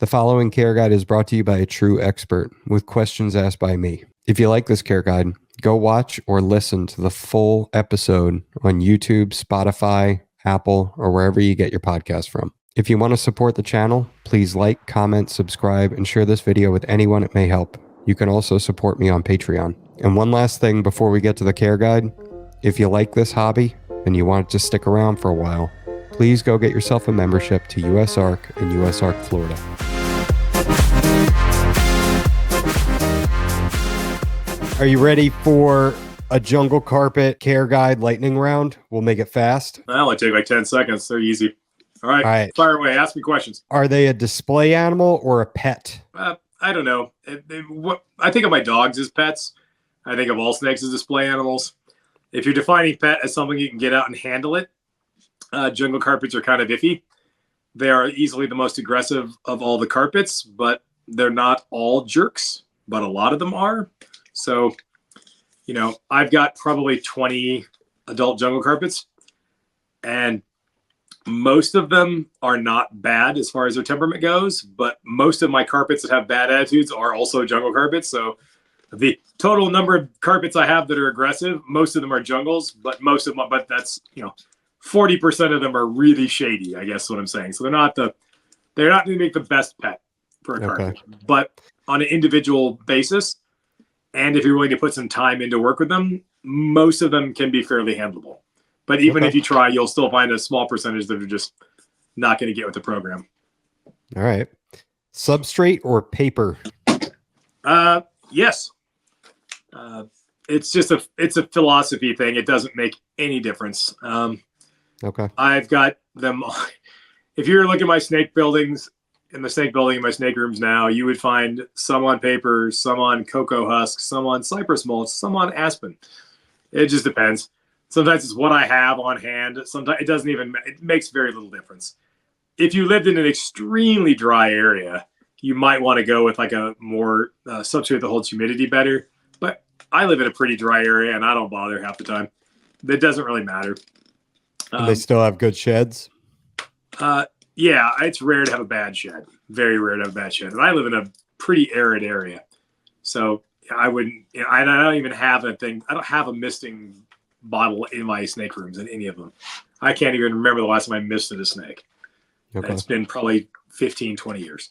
The following care guide is brought to you by a true expert with questions asked by me. If you like this care guide, go watch or listen to the full episode on YouTube, Spotify, Apple, or wherever you get your podcast from. If you want to support the channel, please like, comment, subscribe, and share this video with anyone it may help. You can also support me on Patreon. And one last thing before we get to the care guide, if you like this hobby and you want it to stick around for a while, please go get yourself a membership to USARK in USARK, Florida. Are you ready for a jungle carpet care guide lightning round? We'll make it fast. That'll only take like 10 seconds. They're easy. All right. Fire away. Ask me questions. Are they a display animal or a pet? I don't know. I think of my dogs as pets. I think of all snakes as display animals. If you're defining pet as something you can get out and handle it, jungle carpets are kind of iffy. They are easily the most aggressive of all the carpets, but they're not all jerks, but a lot of them are. So, you know, I've got probably 20 adult jungle carpets, and most of them are not bad as far as their temperament goes, but most of my carpets that have bad attitudes are also jungle carpets. So the total number of carpets I have that are aggressive, most of them are jungles, but that's, you know, 40% of them are really shady, I guess is what I'm saying. So they're not going to make the best pet for a carpet, but on an individual basis, and if you're willing to put some time into work with them, most of them can be fairly handleable. But even if you try, you'll still find a small percentage that are just not going to get with the program. All right. Substrate or paper? Yes. It's a philosophy thing. It doesn't make any difference. I've got them. If you're looking at my snake buildings, in the snake building in my snake rooms now, you would find some on paper, some on cocoa husks, some on cypress mulch, some on aspen. It just depends. Sometimes it's what I have on hand. Sometimes it makes very little difference. If you lived in an extremely dry area, you might want to go with like a more substrate that holds humidity better. But I live in a pretty dry area and I don't bother half the time. It doesn't really matter. They still have good sheds? Yeah, it's rare to have a bad shed. Very rare to have a bad shed. And I live in a pretty arid area. So I wouldn't, I don't even have a thing. I don't have a misting bottle in my snake rooms in any of them. I can't even remember the last time I misted a snake. It's been probably 15, 20 years.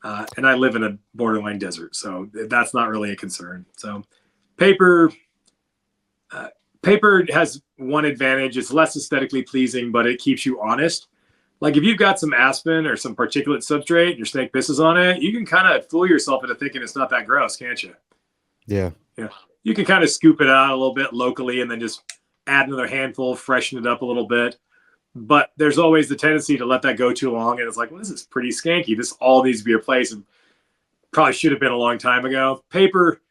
And I live in a borderline desert. So that's not really a concern. So paper has one advantage. It's less aesthetically pleasing, but it keeps you honest. Like if you've got some aspen or some particulate substrate and your snake pisses on it, you can kind of fool yourself into thinking it's not that gross, can't you? Yeah. Yeah. You can kind of scoop it out a little bit locally and then just add another handful, freshen it up a little bit. But there's always the tendency to let that go too long. And it's like, well, this is pretty skanky. This all needs to be replaced. And probably should have been a long time ago. Paper,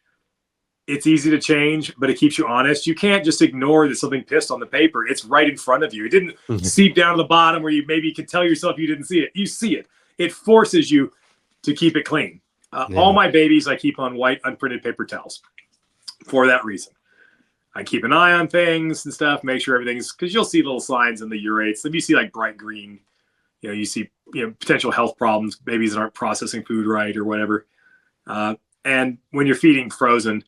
it's easy to change, but it keeps you honest. You can't just ignore that something pissed on the paper. It's right in front of you. It didn't seep down to the bottom where you maybe could tell yourself you didn't see it. You see it. It forces you to keep it clean. All my babies, I keep on white unprinted paper towels for that reason. I keep an eye on things and stuff, make sure everything's, because you'll see little signs in the urates. If you see like bright green, you see potential health problems, babies that aren't processing food right or whatever. And when you're feeding frozen,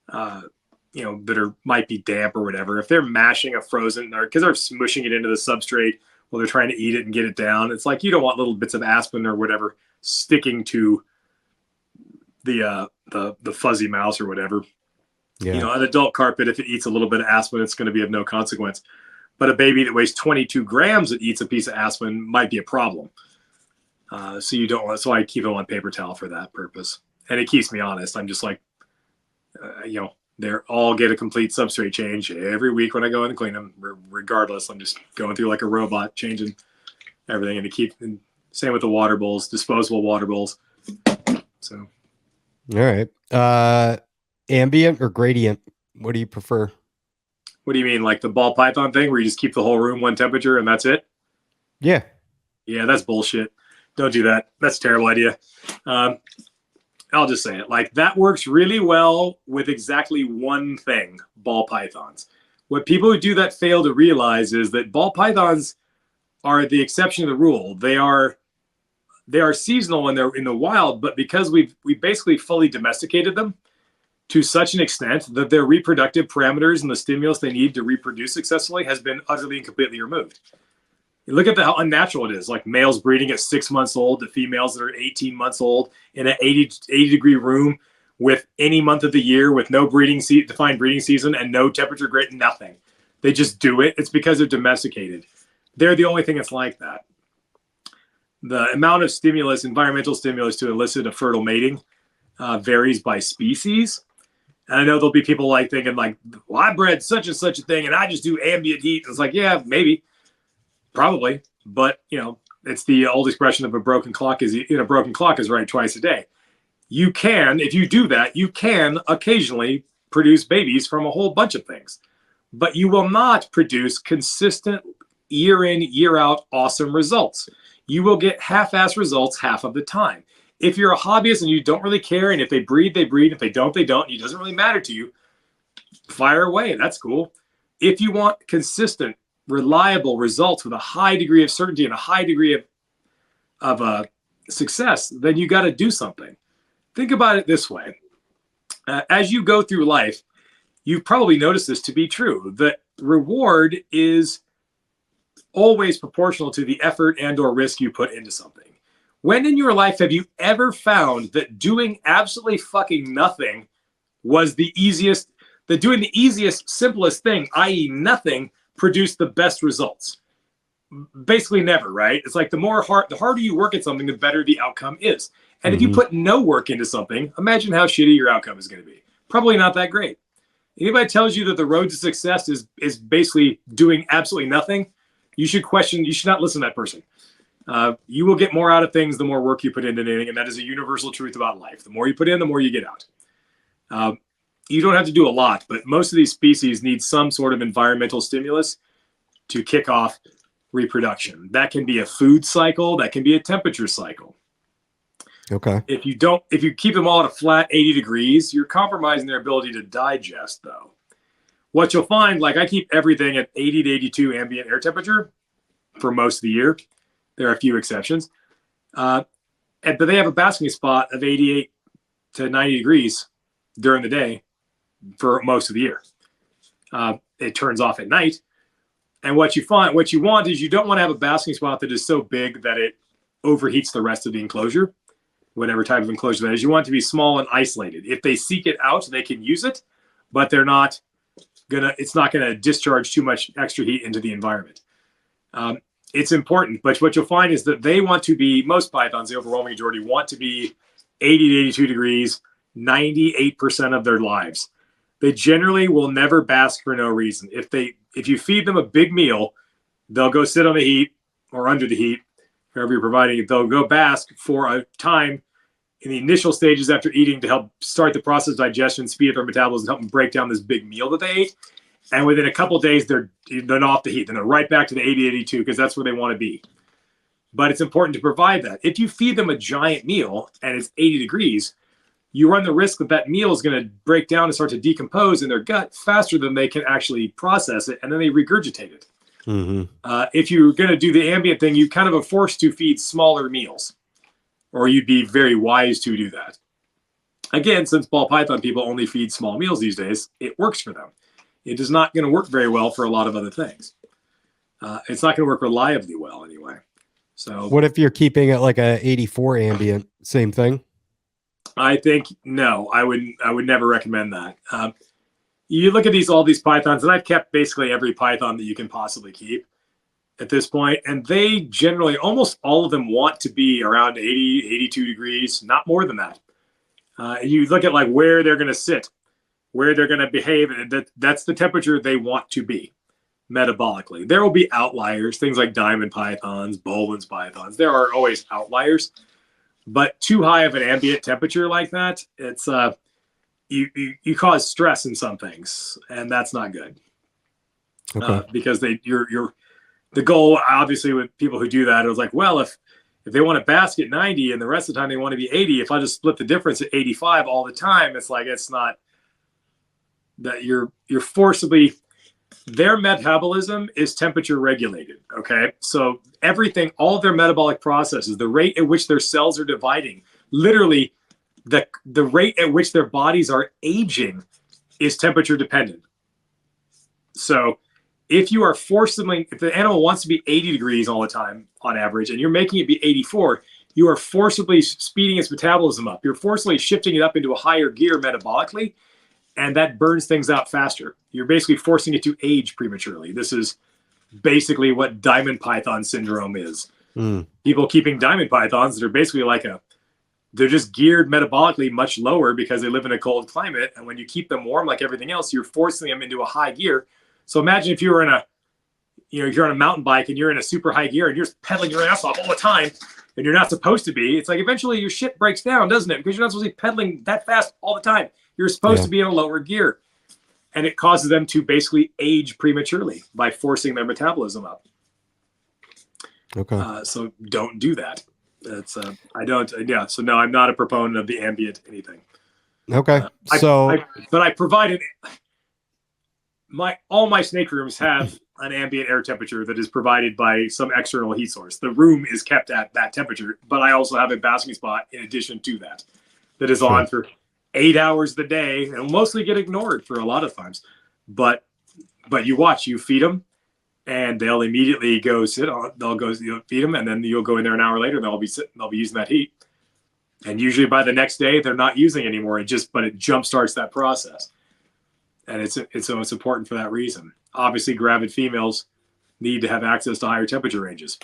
that might be damp or whatever, if they're mashing a frozen or because they're smushing it into the substrate while they're trying to eat it and get it down, it's like you don't want little bits of aspen or whatever sticking to the fuzzy mouse or whatever. Yeah. An adult carpet, if it eats a little bit of aspen, it's going to be of no consequence. But a baby that weighs 22 grams that eats a piece of aspen might be a problem. So you don't want. So I keep it on paper towel for that purpose, and it keeps me honest. I'm just like. They're all get a complete substrate change every week when I go in and clean them. Regardless, I'm just going through like a robot, changing everything, and same with the water bowls, disposable water bowls. So, all right, ambient or gradient? What do you prefer? What do you mean, like the ball python thing, where you just keep the whole room one temperature and that's it? Yeah, that's bullshit. Don't do that. That's a terrible idea. I'll just say it. Like that works really well with exactly one thing, ball pythons. What people who do that fail to realize is that ball pythons are the exception to the rule. They are they are seasonal when they're in the wild, but because we basically fully domesticated them to such an extent that their reproductive parameters and the stimulus they need to reproduce successfully has been utterly and completely removed. You look at how unnatural it is, like males breeding at 6 months old to females that are 18 months old in an 80 degree room with any month of the year with no defined breeding season and no temperature grade, nothing. They just do it. It's because they're domesticated. They're the only thing that's like that. The amount of stimulus, environmental stimulus to elicit a fertile mating varies by species. And I know there'll be people like thinking like, well, I bred such and such a thing and I just do ambient heat. And it's like, yeah, maybe, probably. But, it's the old expression of a broken clock is right twice a day. You can, if you do that, you can occasionally produce babies from a whole bunch of things. But you will not produce consistent year in, year out awesome results. You will get half-ass results half of the time. If you're a hobbyist and you don't really care, and if they breed, they breed. If they don't, they don't. It doesn't really matter to you. Fire away. That's cool. If you want consistent, reliable results with a high degree of certainty and a high degree of success, then you got to do something. Think about it this way. As you go through life, you've probably noticed this to be true. The reward is always proportional to the effort and or risk you put into something. When in your life have you ever found that doing absolutely fucking nothing was the easiest, that doing the easiest, simplest thing, i.e. nothing, produced the best results? Basically never, right? It's like the harder you work at something, the better the outcome is. And if you put no work into something, imagine how shitty your outcome is going to be. Probably not that great. Anybody tells you that the road to success is basically doing absolutely nothing, you should not listen to that person. You will get more out of things the more work you put into anything, and that is a universal truth about life. The more you put in, the more you get out. You don't have to do a lot, but most of these species need some sort of environmental stimulus to kick off reproduction. That can be a food cycle, that can be a temperature cycle. Okay. If you keep them all at a flat 80 degrees, you're compromising their ability to digest, though. What you'll find, like I keep everything at 80 to 82 ambient air temperature for most of the year. There are a few exceptions. But they have a basking spot of 88 to 90 degrees during the day for most of the year. It turns off at night. And what you want is you don't want to have a basking spot that is so big that it overheats the rest of the enclosure, whatever type of enclosure that is. You want it to be small and isolated. If they seek it out, they can use it, but it's not gonna discharge too much extra heat into the environment. It's important, but what you'll find is that they want to be, most pythons, the overwhelming majority, want to be 80 to 82 degrees 98% of their lives. They generally will never bask for no reason. If you feed them a big meal, they'll go sit on the heat or under the heat, wherever you're providing it. They'll go bask for a time in the initial stages after eating to help start the process of digestion, speed up their metabolism, help them break down this big meal that they ate. And within a couple of days, they're off the heat. Then they're right back to the 80, 82 because that's where they want to be. But it's important to provide that. If you feed them a giant meal and it's 80 degrees, you run the risk that meal is going to break down and start to decompose in their gut faster than they can actually process it, and then they regurgitate it. If you're going to do the ambient thing, you kind of are forced to feed smaller meals, or you'd be very wise to do that. Again, since ball python people only feed small meals these days, it works for them. It is not going to work very well for a lot of other things. It's not going to work reliably well anyway. So what if you're keeping it like a 84 ambient? Same thing? I think, no, I would never recommend that. You look at all these pythons, and I've kept basically every python that you can possibly keep at this point, and they generally, almost all of them want to be around 80, 82 degrees, not more than that. You look at like where they're going to sit, where they're going to behave, and that's the temperature they want to be metabolically. There will be outliers, things like diamond pythons, Bolin's pythons. There are always outliers, but too high of an ambient temperature like that, it's you cause stress in some things, and that's not good. Okay. Because the goal, obviously, with people who do that, it was like, well, if they want to bask at 90 and the rest of the time they want to be 80, if I just split the difference at 85 all the time, it's like, it's not that you're forcibly their metabolism is temperature regulated. Okay. So everything, all of their metabolic processes, the rate at which their cells are dividing, literally the rate at which their bodies are aging is temperature dependent. So if you are if the animal wants to be 80 degrees all the time on average, and you're making it be 84, you are forcibly speeding its metabolism up. You're forcibly shifting it up into a higher gear metabolically, and that burns things out faster. You're basically forcing it to age prematurely. This is basically what diamond python syndrome is. People keeping diamond pythons that are basically they're just geared metabolically much lower because they live in a cold climate. And when you keep them warm like everything else, you're forcing them into a high gear. So imagine if you were if you're on a mountain bike and you're in a super high gear and you're pedaling your ass off all the time and you're not supposed to be, it's like eventually your shit breaks down, doesn't it? Because you're not supposed to be pedaling that fast all the time. You're supposed to be in a lower gear. And it causes them to basically age prematurely by forcing their metabolism up. Okay. So don't do that. That's So no, I'm not a proponent of the ambient anything. Okay. But I provided all my snake rooms have an ambient air temperature that is provided by some external heat source. The room is kept at that temperature, but I also have a basking spot in addition to that is on for 8 hours a day and mostly get ignored for a lot of times. But you feed them and they'll immediately go sit on, feed them. And then you'll go in there an hour later and they'll be using that heat. And usually by the next day, they're not using it anymore. But it jumpstarts that process. And it's important for that reason. Obviously, gravid females need to have access to higher temperature ranges.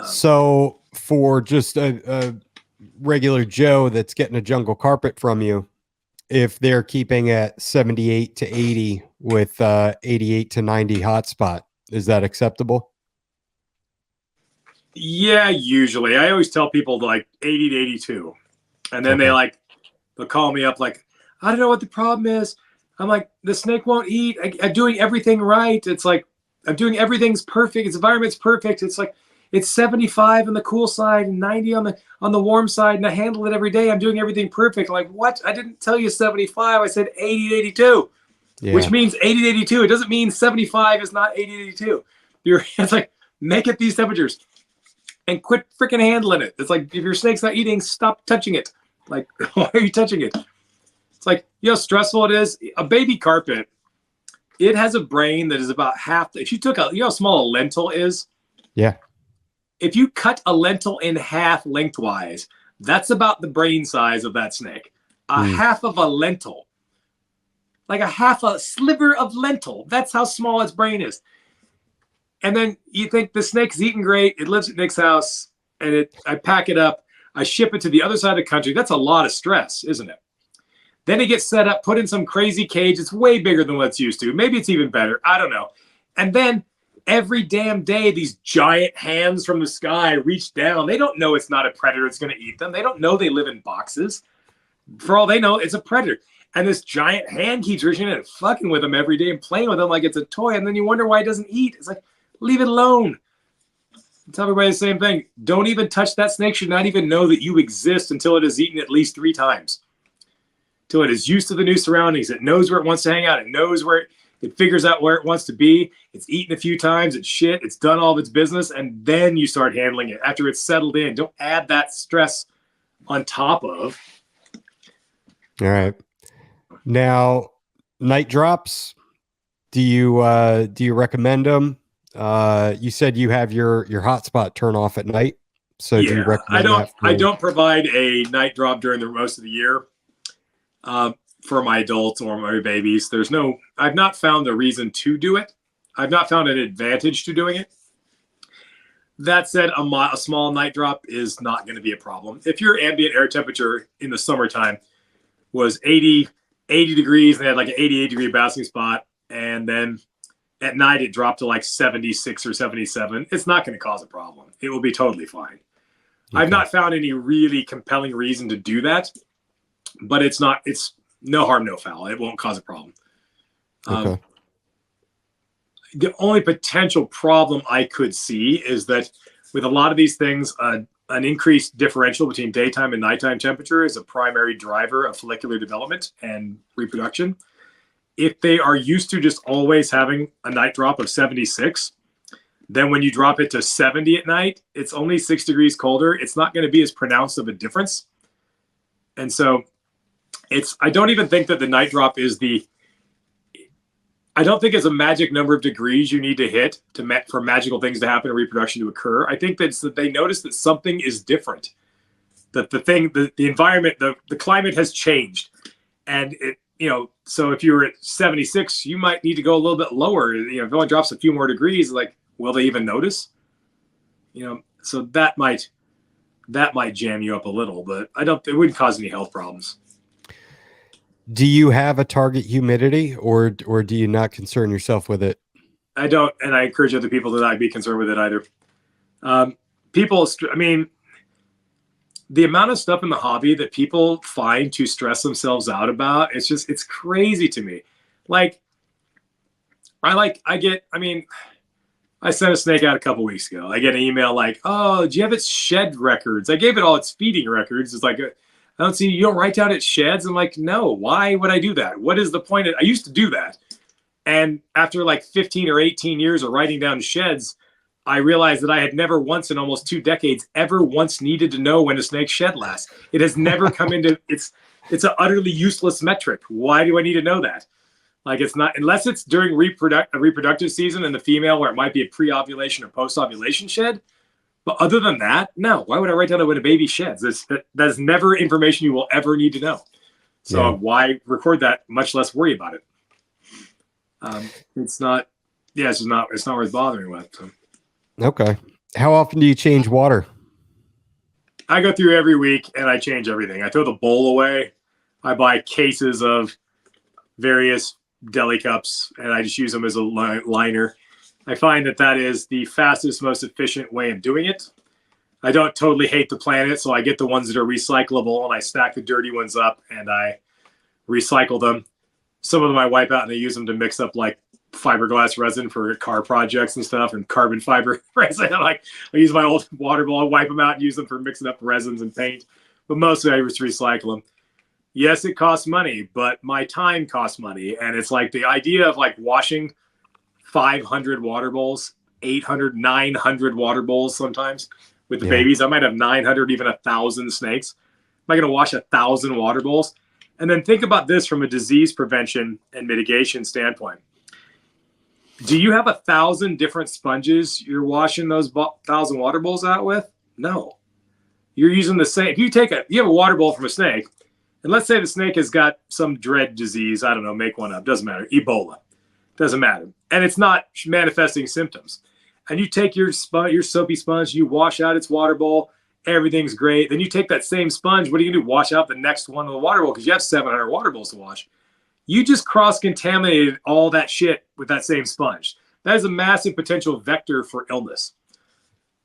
So for just a regular Joe that's getting a jungle carpet from you, if they're keeping at 78 to 80 with 88 to 90 hotspot, is that acceptable? Yeah, usually. I always tell people 80 to 82. And then they'll call me up I don't know what the problem is. I'm like, the snake won't eat. I'm doing everything right. It's like, I'm doing everything's perfect. Its environment's perfect. It's like, it's 75 on the cool side and 90 on the warm side, and I handle it every day. I'm doing everything perfect. I'm like, what? I didn't tell you 75. I said 80 to 82, which means 80 to 82. It doesn't mean 75 is not 80 to 82. It's like, make it these temperatures and quit freaking handling it. It's like, if your snake's not eating, stop touching it. Like, why are you touching it? It's like, you know how stressful it is? A baby carpet, it has a brain that is about half. If you took you know how small a lentil is? Yeah. If you cut a lentil in half lengthwise, that's about the brain size of that snake. Half of a lentil, like half a sliver of lentil. That's how small its brain is. And then you think the snake's eating great. It lives at Nick's house, and I pack it up. I ship it to the other side of the country. That's a lot of stress, isn't it? Then it gets set up, put in some crazy cage. It's way bigger than what it's used to. Maybe it's even better. I don't know. And then every damn day, these giant hands from the sky reach down. They don't know it's not a predator that's going to eat them. They don't know they live in boxes. For all they know, it's a predator. And this giant hand keeps reaching in and fucking with them every day and playing with them like it's a toy. And then you wonder why it doesn't eat. It's like, leave it alone. I tell everybody the same thing. Don't even touch that snake. Should not even know that you exist until it has eaten at least 3 times. Till it is used to the new surroundings. It knows where it wants to hang out. It knows where it figures out where it wants to be. It's eaten a few times. It's shit. It's done all of its business. And then you start handling it after it's settled in. Don't add that stress on top of. All right. Now, night drops. Do you recommend them? You said you have your hotspot turn off at night. So do you recommend I don't provide a night drop during the most of the year. For my adults or my babies, I've not found a reason to do it. I've not found an advantage to doing it. That said, a small night drop is not going to be a problem. If your ambient air temperature in the summertime was 80 degrees and they had like an 88 degree basking spot, and then at night it dropped to like 76 or 77, it's not going to cause a problem. It will be totally fine. Okay. I've not found any really compelling reason to do that. But it's no harm, no foul. It won't cause a problem. Okay. The only potential problem I could see is that with a lot of these things, an increased differential between daytime and nighttime temperature is a primary driver of follicular development and reproduction. if they are used to just always having a night drop of 76, then when you drop it to 70 at night, it's only 6 degrees colder. It's not going to be as pronounced of a difference. And so I don't even think that the night drop is I don't think it's a magic number of degrees you need to hit for magical things to happen and reproduction to occur. I think that they notice that something is different, that the environment, the climate has changed. And so if you're at 76, you might need to go a little bit lower. If it only drops a few more degrees, like, will they even notice? So that might jam you up a little, but it wouldn't cause any health problems. Do you have a target humidity, or do you not concern yourself with it? I don't, and I encourage other people to not be concerned with it either. The amount of stuff in the hobby that people find to stress themselves out about, it's crazy to me. Like, I sent a snake out a couple weeks ago. I get an email like, "Oh, do you have its shed records?" I gave it all its feeding records. It's like, I don't see, you don't write down its sheds. I'm like, no, why would I do that? What is the point? I used to do that. And after like 15 or 18 years of writing down sheds, I realized that I had never once in almost 2 decades ever once needed to know when a snake shed lasts. It has never come into, it's an utterly useless metric. Why do I need to know that? Like, it's not, unless it's during a reproductive season in the female where it might be a pre-ovulation or post-ovulation shed. But other than that, no. Why would I write down when a baby sheds? That's never information you will ever need to know. So why record that? Much less worry about it. It's not worth bothering with. So. Okay. How often do you change water? I go through every week and I change everything. I throw the bowl away. I buy cases of various deli cups and I just use them as a liner. I find that is the fastest, most efficient way of doing it. I don't totally hate the planet, so I get the ones that are recyclable and I stack the dirty ones up and I recycle them. Some of them I wipe out and I use them to mix up like fiberglass resin for car projects and stuff, and carbon fiber resin. I use my old water bowl, wipe them out and use them for mixing up resins and paint. But mostly I just recycle them. Yes, it costs money, but my time costs money. And it's like the idea of like washing 500 water bowls, 800, 900 water bowls sometimes with the babies. I might have 900, even 1,000 snakes. Am I going to wash 1,000 water bowls? And then think about this from a disease prevention and mitigation standpoint. Do you have 1,000 different sponges you're washing those 1,000 water bowls out with? No. You're using the same. If you have a water bowl from a snake, and let's say the snake has got some dread disease. I don't know, make one up. Doesn't matter. Ebola. Doesn't matter. And it's not manifesting symptoms. And you take your soapy sponge, you wash out its water bowl, everything's great. Then you take that same sponge, what are you going to do? Wash out the next one of the water bowl because you have 700 water bowls to wash. You just cross-contaminated all that shit with that same sponge. That is a massive potential vector for illness.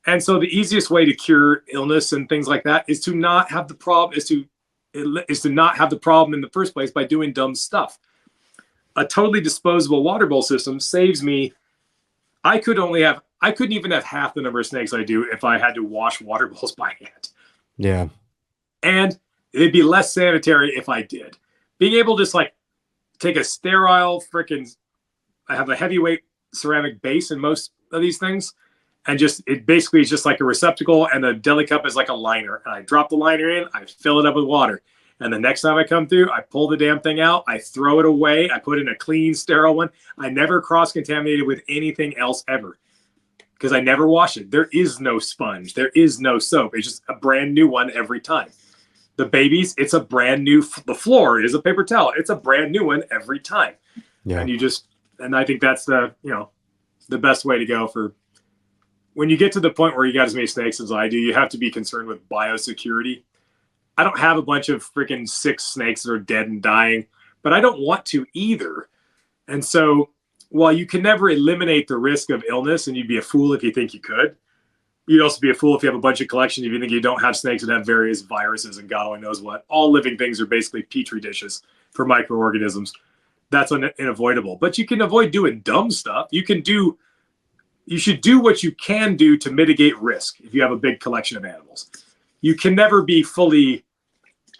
And so the easiest way to cure illness and things like that is to not have the problem, is to not have the problem in the first place by doing dumb stuff. A totally disposable water bowl system saves me. I couldn't even have half the number of snakes I do if I had to wash water bowls by hand. Yeah. And it'd be less sanitary if I did. Being able to just like take a sterile I have a heavyweight ceramic base in most of these things. And it basically is just like a receptacle and the deli cup is like a liner. And I drop the liner in, I fill it up with water. And the next time I come through, I pull the damn thing out, I throw it away, I put in a clean, sterile one. I never cross-contaminated with anything else ever because I never wash it. There is no sponge. There is no soap. It's just a brand new one every time. The babies, it's a brand new, the floor is a paper towel. It's a brand new one every time. Yeah. And I think that's the best way to go for when you get to the point where you got as many snakes as I do, you have to be concerned with biosecurity. I don't have a bunch of freaking sick snakes that are dead and dying, but I don't want to either. And so while you can never eliminate the risk of illness, and you'd be a fool if you think you could, you'd also be a fool if you have a bunch of collections if you think you don't have snakes that have various viruses and God only knows what. All living things are basically petri dishes for microorganisms. That's unavoidable. But you can avoid doing dumb stuff. You should do what you can do to mitigate risk if you have a big collection of animals. You can never be fully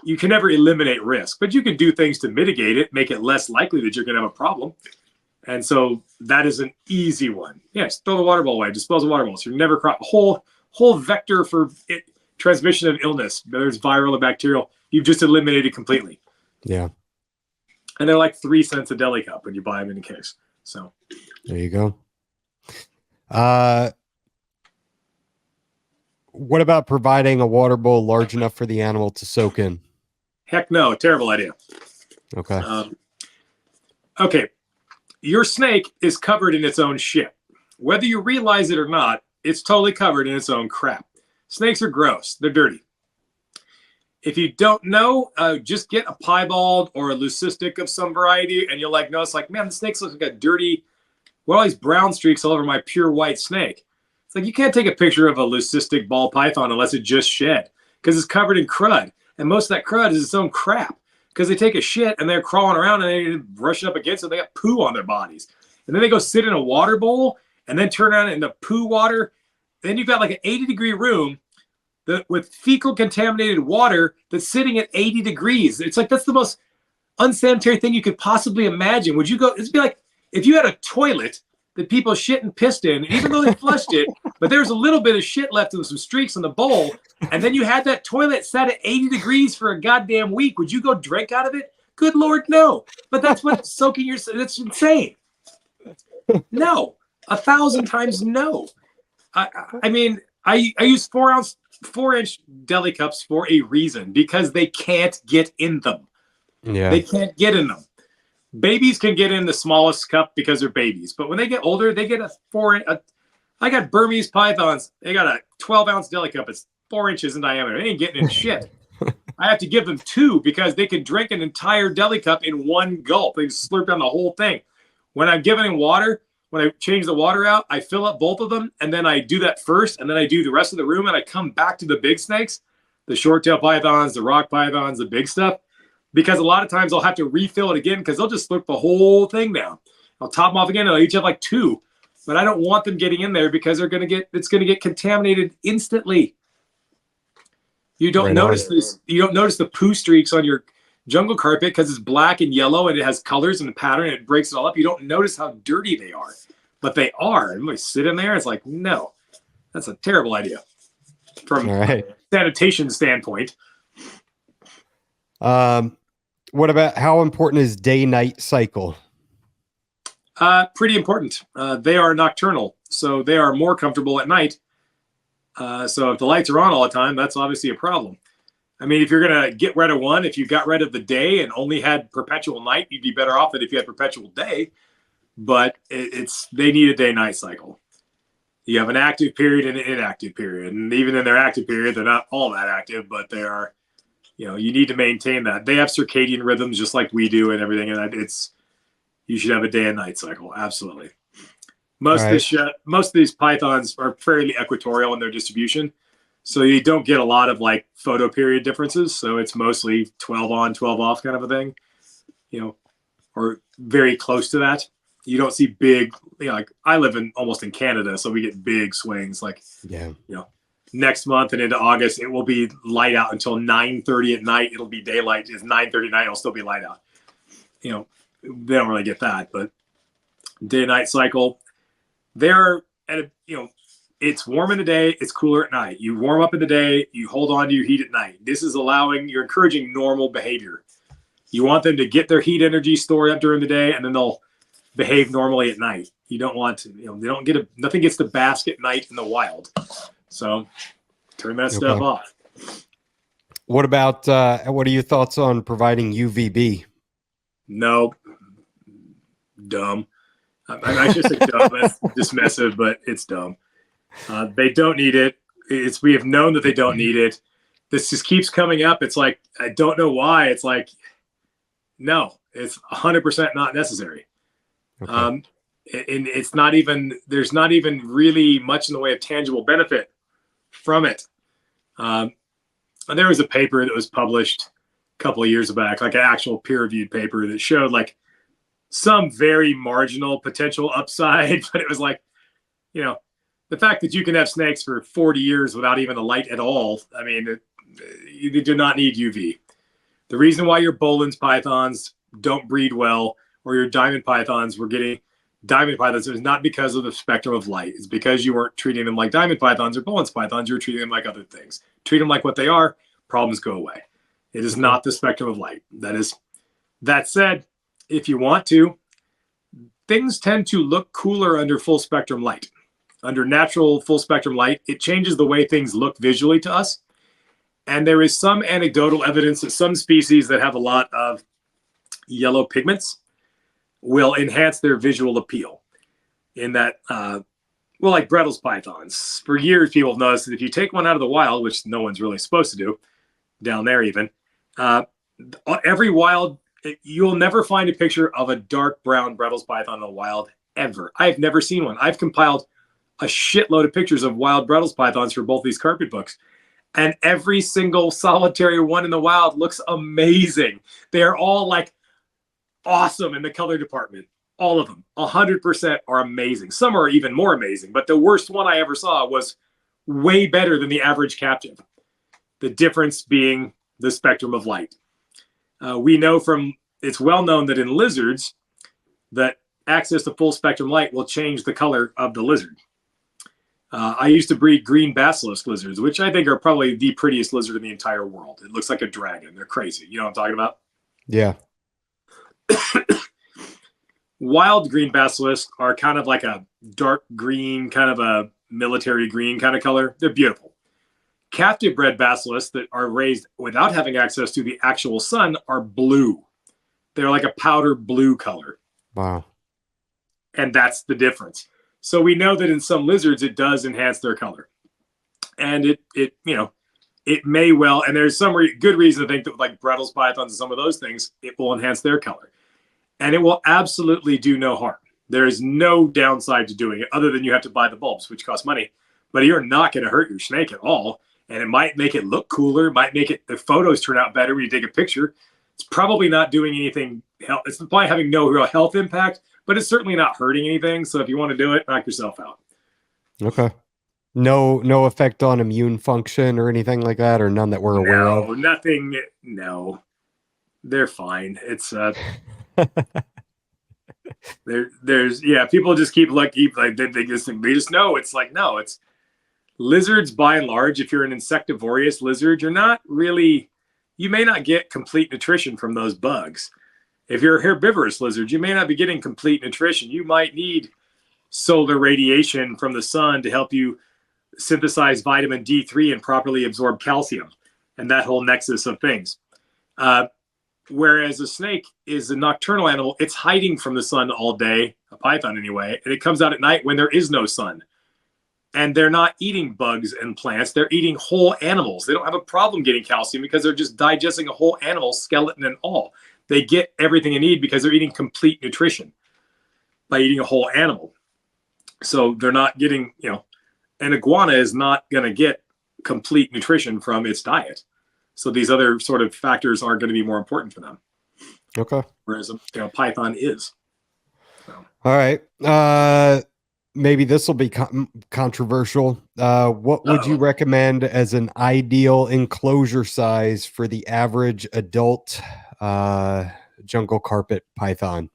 you can never eliminate risk, but you can do things to mitigate it, make it less likely that you're going to have a problem. And so that is an easy one. Yes, throw the water bowl away, dispose of water bowls. You're never whole vector for transmission of illness, whether it's viral or bacterial. You've just eliminated completely. Yeah. And they're like 3 cents a deli cup when you buy them in a case. So there you go. What about providing a water bowl large enough for the animal to soak in? Heck no, terrible idea. Okay. Okay. Your snake is covered in its own shit. Whether you realize it or not, it's totally covered in its own crap. Snakes are gross. They're dirty. If you don't know, just get a piebald or a leucistic of some variety, and you'll notice man, the snake looks like a dirty, what are all these brown streaks all over my pure white snake? It's you can't take a picture of a leucistic ball python unless it just shed, because it's covered in crud. And most of that crud is its own crap, because they take a shit and they're crawling around and they brush up against it. They got poo on their bodies. And then they go sit in a water bowl and then turn around into poo water. Then you've got an 80-degree room with fecal contaminated water that's sitting at 80 degrees. It's that's the most unsanitary thing you could possibly imagine. Would you go, it'd be like if you had a toilet that people shit and pissed in, and even though they flushed it, but there's a little bit of shit left and some streaks in the bowl, and then you had that toilet set at 80 degrees for a goddamn week, would you go drink out of it? Good Lord, no. But that's what soaking your, that's insane. No, 1,000 times no. I mean, I use 4-inch deli cups for a reason, because they can't get in them. Yeah. They can't get in them. Babies can get in the smallest cup because they're babies, but when they get older, they get a 4-inch. I got Burmese pythons. They got a 12-ounce deli cup. It's 4 inches in diameter. They ain't getting in shit. I have to give them 2 because they can drink an entire deli cup in one gulp. They slurp down the whole thing. When I'm giving them water, when I change the water out, I fill up both of them, and then I do that first, and then I do the rest of the room, and I come back to the big snakes, the short-tail pythons, the rock pythons, the big stuff, because a lot of times I'll have to refill it again because they'll just slurp the whole thing down. I'll top them off again, and I'll each have 2, but I don't want them getting in there because it's going to get contaminated instantly. You don't notice this. You don't notice the poo streaks on your jungle carpet because it's black and yellow and it has colors and a pattern and it breaks it all up. You don't notice how dirty they are, but they are. And we sit in there. It's no, that's a terrible idea from a sanitation standpoint. What about how important is day-night cycle? Pretty important. They are nocturnal, so they are more comfortable at night. So if the lights are on all the time, that's obviously a problem. I mean, if you're going to get rid of one, if you got rid of the day and only had perpetual night, you'd be better off than if you had perpetual day. But they need a day-night cycle. You have an active period and an inactive period. And even in their active period, they're not all that active, but they are, you need to maintain that. They have circadian rhythms just like we do and everything. And you should have a day and night cycle. Absolutely. Most of these pythons are fairly equatorial in their distribution. So you don't get a lot of photo period differences. So it's mostly 12 on, 12 off kind of a thing, or very close to that. You don't see big, I live almost in Canada, so we get big swings. Next month and into August, it will be light out until 9:30 at night. It'll be daylight. It's 9:30 at night. It'll still be light out. They don't really get that, but day and night cycle, they're at it's warm in the day, it's cooler at night. You warm up in the day, you hold on to your heat at night. This is you're encouraging normal behavior. You want them to get their heat energy stored up during the day, and then they'll behave normally at night. You don't want to, they don't get nothing gets to bask at night in the wild. So turn that stuff off. What about, what are your thoughts on providing UVB? No, dumb. I should say dumb. That's dismissive, but it's dumb. They don't need it. We have known that they don't need it. This just keeps coming up. It's I don't know why. It's no, it's 100% not necessary. Okay. And it's not even, there's not even really much in the way of tangible benefit from it. And there was a paper that was published a couple of years back, an actual peer-reviewed paper that showed some very marginal potential upside, but it was the fact that you can have snakes for 40 years without even a light at all. I mean, you do not need UV. The reason why your Boland's pythons don't breed well, or your diamond pythons were getting diamond pythons, is not because of the spectrum of light. It's because you weren't treating them like diamond pythons or Boland's pythons. You were treating them like other things. Treat them like what they are, problems go away. It is not the spectrum of light. That said, if you want to, things tend to look cooler under full spectrum light. Under natural full spectrum light, it changes the way things look visually to us. And there is some anecdotal evidence that some species that have a lot of yellow pigments will enhance their visual appeal. In that, like Brettle's pythons. For years, people have noticed that if you take one out of the wild, which no one's really supposed to do, down there even, every wild, you'll never find a picture of a dark brown Brettle's python in the wild, ever. I've never seen one. I've compiled a shitload of pictures of wild Brettle's pythons for both these carpet books. And every single solitary one in the wild looks amazing. They are all like awesome in the color department. All of them, 100% are amazing. Some are even more amazing, but the worst one I ever saw was way better than the average captive. The difference being the spectrum of light. We know it's well known that in lizards, that access to full spectrum light will change the color of the lizard. I used to breed green basilisk lizards, which I think are probably the prettiest lizard in the entire world. It looks like a dragon. They're crazy. You know what I'm talking about? Yeah. Wild green basilisks are kind of like a dark green, kind of a military green kind of color. They're beautiful. Captive bred basilisks that are raised without having access to the actual sun are blue. They're like a powder blue color. Wow. And that's the difference. So we know that in some lizards, it does enhance their color. And it may well, and there's some good reason to think that like Brettle's pythons and some of those things, it will enhance their color. And it will absolutely do no harm. There is no downside to doing it other than you have to buy the bulbs, which cost money. But you're not going to hurt your snake at all. And it might make it look cooler. It might make the photos turn out better when you take a picture. It's probably not doing anything. It's probably having no real health impact, but it's certainly not hurting anything. So if you want to do it, knock yourself out. Okay. No effect on immune function or anything like that, or none that we're aware of? No, nothing. No, they're fine. It's people just keep they just know. It's like, no, it's lizards by and large. If you're an insectivorous lizard, you're not really, you may not get complete nutrition from those bugs. If you're a herbivorous lizard, you may not be getting complete nutrition. You might need solar radiation from the sun to help you synthesize vitamin D3 and properly absorb calcium and that whole nexus of things. Whereas a snake is a nocturnal animal, it's hiding from the sun all day, a python anyway, and it comes out at night when there is no sun. And they're not eating bugs and plants, they're eating whole animals. They don't have a problem getting calcium because they're just digesting a whole animal, skeleton and all. They get everything they need because they're eating complete nutrition by eating a whole animal. So they're not getting, an iguana is not going to get complete nutrition from its diet. So these other sort of factors are going to be more important for them. Okay. Whereas python is. So. All right. Maybe this will be controversial. What would you recommend as an ideal enclosure size for the average adult jungle carpet python?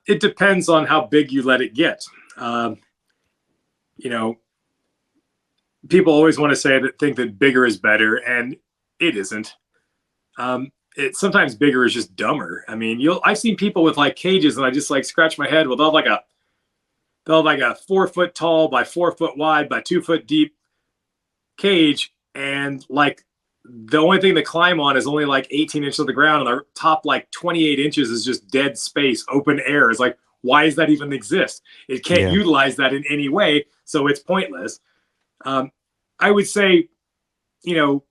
It depends on how big you let it get. People always want to think that bigger is better, and it isn't. Sometimes bigger is just dumber. I mean, I've seen people with like cages, and I just like scratch my head. Well, they'll have like a 4 foot tall by 4 foot wide by 2 foot deep cage, and like the only thing to climb on is only like 18 inches of the ground, and the top like 28 inches is just dead space, open air. It's like, why does that even exist? It can't utilize that in any way, so it's pointless. I would say,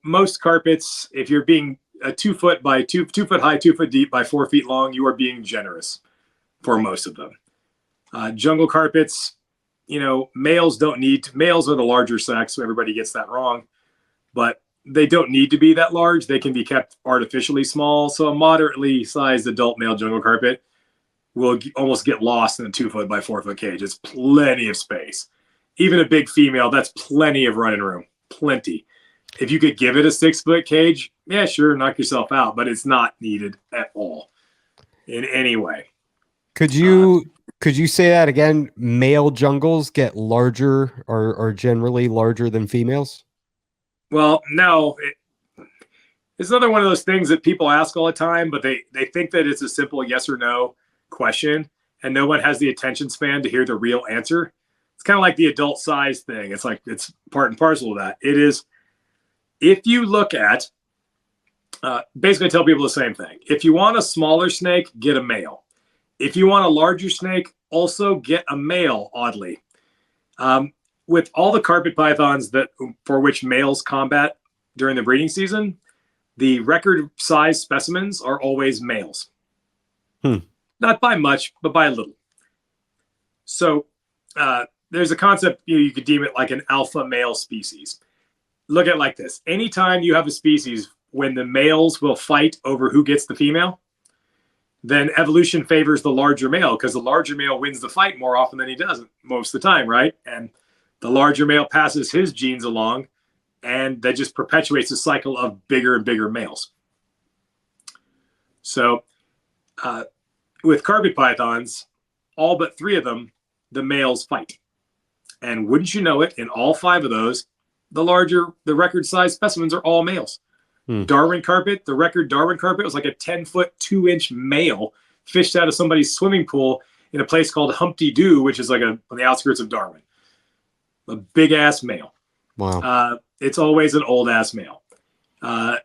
most carpets, if you're being a 2 foot by 2 foot high, 2 foot deep by 4 feet long, you are being generous for most of them. Jungle carpets, males are the larger sex, so everybody gets that wrong, but they don't need to be that large. They can be kept artificially small. So a moderately sized adult male jungle carpet will almost get lost in a 2 foot by 4 foot cage. It's plenty of space. Even a big female, that's plenty of running room, plenty. If you could give it a 6-foot cage, yeah, sure, knock yourself out, but it's not needed at all in any way. Could you say that again? Male jungles get larger or generally larger than females? Well, no, it's another one of those things that people ask all the time, but they think that it's a simple yes or no question, and no one has the attention span to hear the real answer. It's kind of like the adult size thing. It's like it's part and parcel of that. It is, if you look at, basically I tell people the same thing. If you want a smaller snake, get a male. If you want a larger snake, also get a male, oddly. With all the carpet pythons for which males combat during the breeding season, the record size specimens are always males. Not by much, but by a little. So there's a concept, you could deem it like an alpha male species. Look at it like this. Anytime you have a species when the males will fight over who gets the female, then evolution favors the larger male, because the larger male wins the fight more often than he doesn't most of the time, right? And the larger male passes his genes along, and that just perpetuates the cycle of bigger and bigger males. So with carpet pythons, all but 3 of them, the males fight. And wouldn't you know it, in all 5 of those, the record size specimens are all males. Darwin carpet, the record Darwin carpet was like a 10-foot, 2-inch male fished out of somebody's swimming pool in a place called Humpty Doo, which is like on the outskirts of Darwin. A big ass male. Wow. It's always an old ass male.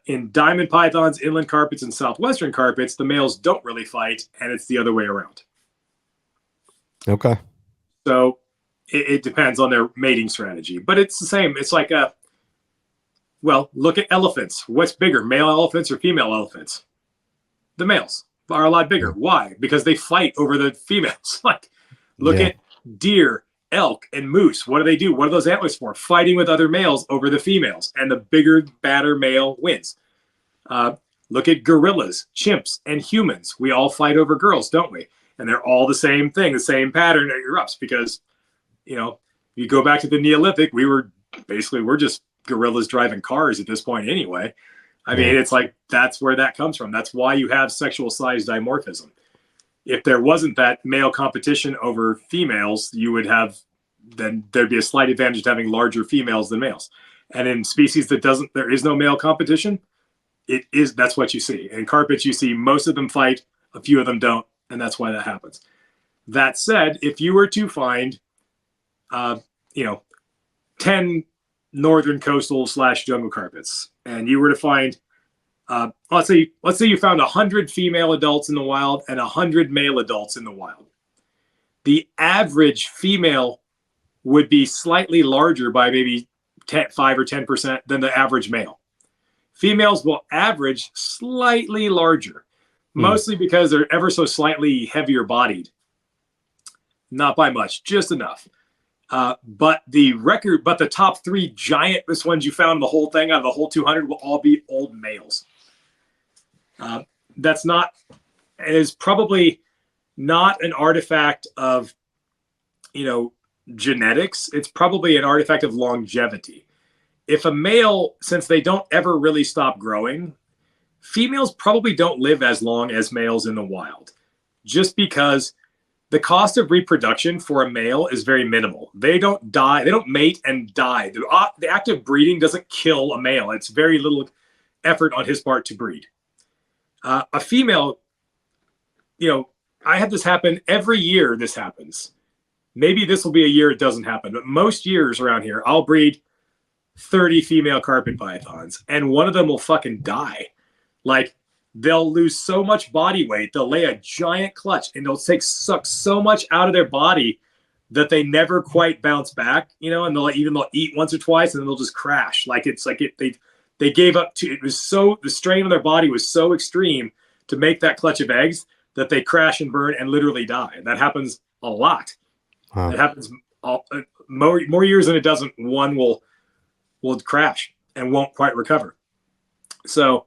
In diamond pythons, inland carpets, and southwestern carpets, the males don't really fight, and it's the other way around. Okay. So it depends on their mating strategy, but it's the same. It's like well, look at elephants. What's bigger, male elephants or female elephants? The males are a lot bigger. Why? Because they fight over the females. Like, look at deer, elk, and moose. What do? What are those antlers for? Fighting with other males over the females, and the bigger, badder male wins. Look at gorillas, chimps, and humans. We all fight over girls, don't we? And they're all the same thing, the same pattern that erupts, because, you go back to the Neolithic, we're just gorillas driving cars at this point anyway. I mean, it's like, that's where that comes from. That's why you have sexual size dimorphism. If there wasn't that male competition over females, then there'd be a slight advantage to having larger females than males. And in species there is no male competition, that's what you see. In carpets, you see most of them fight, a few of them don't, and that's why that happens. That said, if you were to find, 10 northern coastal / jungle carpets, and you were to find, let's say you found 100 female adults in the wild and 100 male adults in the wild. The average female would be slightly larger by maybe 5 or 10% than the average male. Females will average slightly larger, mostly because they're ever so slightly heavier bodied. Not by much, just enough. But the top 3 giantest ones you found in the whole thing, out of the whole 200, will all be old males. It is probably not an artifact of, genetics. It's probably an artifact of longevity. If a male, since they don't ever really stop growing, females probably don't live as long as males in the wild, just because the cost of reproduction for a male is very minimal. They don't die. They don't mate and die. The act of breeding doesn't kill a male. It's very little effort on his part to breed. A female, I have this happen every year. This happens. Maybe this will be a year it doesn't happen, but most years around here, I'll breed 30 female carpet pythons, and one of them will fucking die. Like, they'll lose so much body weight, they'll lay a giant clutch, and they'll suck so much out of their body that they never quite bounce back, and they'll eat once or twice, and then they'll just crash. Like, they gave up to, the strain on their body was so extreme to make that clutch of eggs that they crash and burn and literally die. And that happens a lot. Wow. It happens more years than it doesn't. One will crash and won't quite recover. So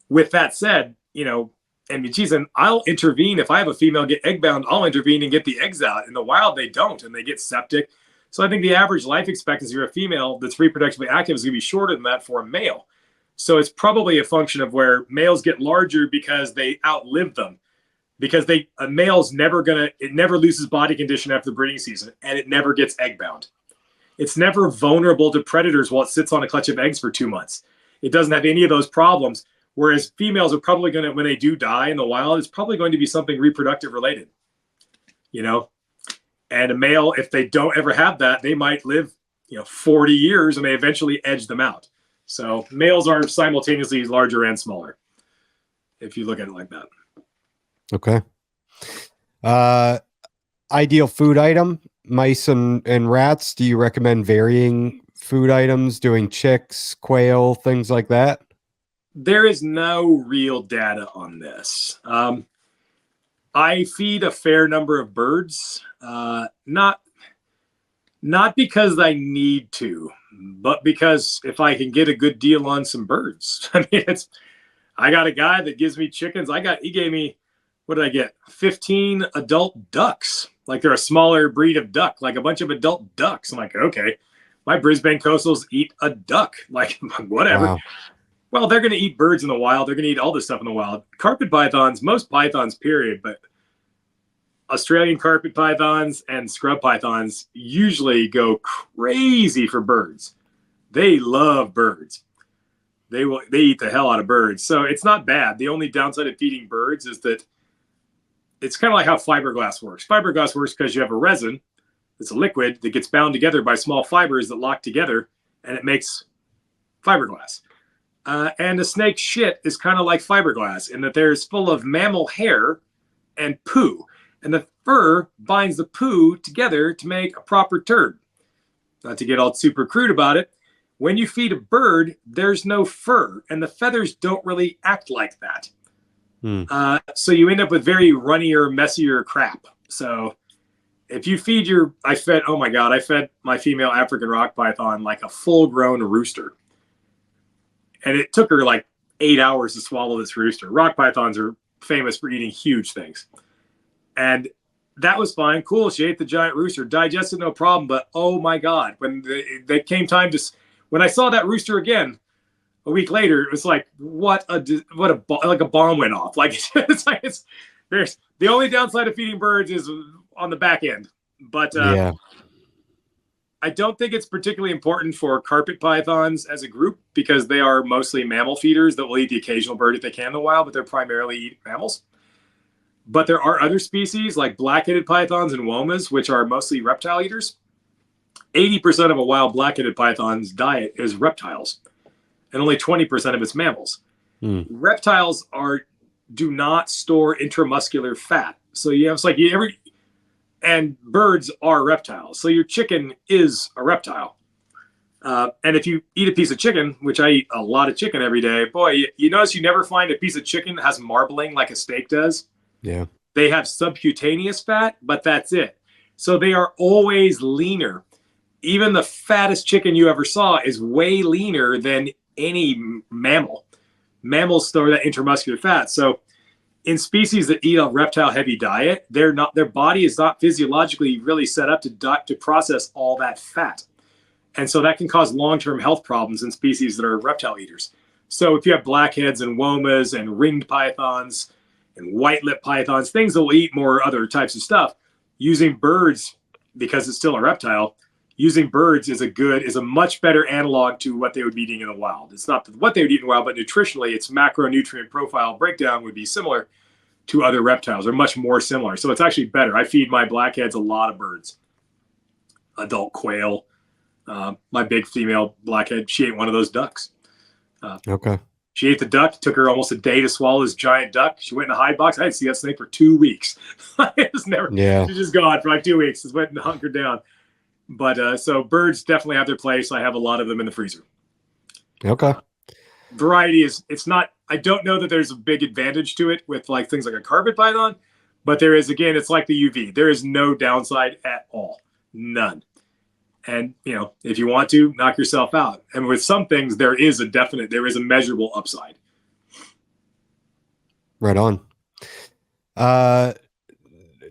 with that said, and I'll intervene if I have a female get egg bound. I'll intervene and get the eggs out. In the wild, they don't, and they get septic. So I think the average life expectancy for a female that's reproductively active is going to be shorter than that for a male. So it's probably a function of where males get larger because they outlive them. Because a male's it never loses body condition after the breeding season, and it never gets egg bound. It's never vulnerable to predators while it sits on a clutch of eggs for 2 months. It doesn't have any of those problems. Whereas females are probably going to, when they do die in the wild, it's probably going to be something reproductive related, And a male, if they don't ever have that, they might live, 40 years and they eventually edge them out. So males are simultaneously larger and smaller, if you look at it like that. Okay. Ideal food item, mice and rats. Do you recommend varying food items, doing chicks, quail, things like that? There is no real data on this. I feed a fair number of birds, not because I need to, but because if I can get a good deal on some birds. I mean, I got a guy that gives me chickens. He gave me, what did I get? 15 adult ducks. Like they're a smaller breed of duck, like a bunch of adult ducks. I'm like, okay, my Brisbane coastals eat a duck, like whatever. Wow. Well, they're going to eat birds in the wild. They're going to eat all this stuff in the wild. Carpet pythons, most pythons, period, but Australian carpet pythons and scrub pythons usually go crazy for birds. They love birds. They eat the hell out of birds. So it's not bad. The only downside of feeding birds is that it's kind of like how fiberglass works. Fiberglass works because you have a resin. It's a liquid that gets bound together by small fibers that lock together, and it makes fiberglass. And a snake's shit is kind of like fiberglass in that there's full of mammal hair and poo. And the fur binds the poo together to make a proper turd. Not to get all super crude about it, when you feed a bird, there's no fur, and the feathers don't really act like that. So you end up with very runnier, messier crap. So if you feed I fed my female African rock python like a full-grown rooster. And it took her like 8 hours to swallow this rooster. Rock pythons are famous for eating huge things. And that was fine. Cool. She ate the giant rooster, digested no problem. But oh my God, when they came time when I saw that rooster again a week later, it was like, like a bomb went off. Like there's the only downside of feeding birds is on the back end. But yeah. I don't think it's particularly important for carpet pythons as a group because they are mostly mammal feeders that will eat the occasional bird if they can in the wild, but they're primarily eat mammals. But there are other species like black-headed pythons and womas, which are mostly reptile eaters. 80% of a wild black-headed python's diet is reptiles, and only 20% of it's mammals. Reptiles do not store intramuscular fat. So and birds are reptiles. So your chicken is a reptile. And if you eat a piece of chicken, which I eat a lot of chicken every day, boy, you notice you never find a piece of chicken that has marbling like a steak does. Yeah. They have subcutaneous fat, but that's it. So they are always leaner. Even the fattest chicken you ever saw is way leaner than any mammal. Mammals store that intramuscular fat. So in species that eat a reptile-heavy diet, their body is not physiologically really set up to process all that fat. And so that can cause long-term health problems in species that are reptile eaters. So if you have blackheads and womas and ringed pythons and white-lipped pythons, things that will eat more other types of stuff, using birds, because it's still a reptile, using birds is a much better analog to what they would be eating in the wild. It's not what they would eat in the wild, but nutritionally, its macronutrient profile breakdown would be similar to other reptiles, or much more similar. So it's actually better. I feed my blackheads a lot of birds. Adult quail. My big female blackhead, she ate one of those ducks. Okay. She ate the duck. It took her almost a day to swallow this giant duck. She went in a hide box. I didn't see that snake for 2 weeks. She's just gone for like 2 weeks. Just went and hunkered down. But so birds definitely have their place. I have a lot of them in the freezer. Okay. Variety it's not, I don't know that there's a big advantage to it with like things like a carpet python, but there is, again, it's like the UV. There is no downside at all. None. And, if you want to, knock yourself out. And with some things, there is a measurable upside. Right on.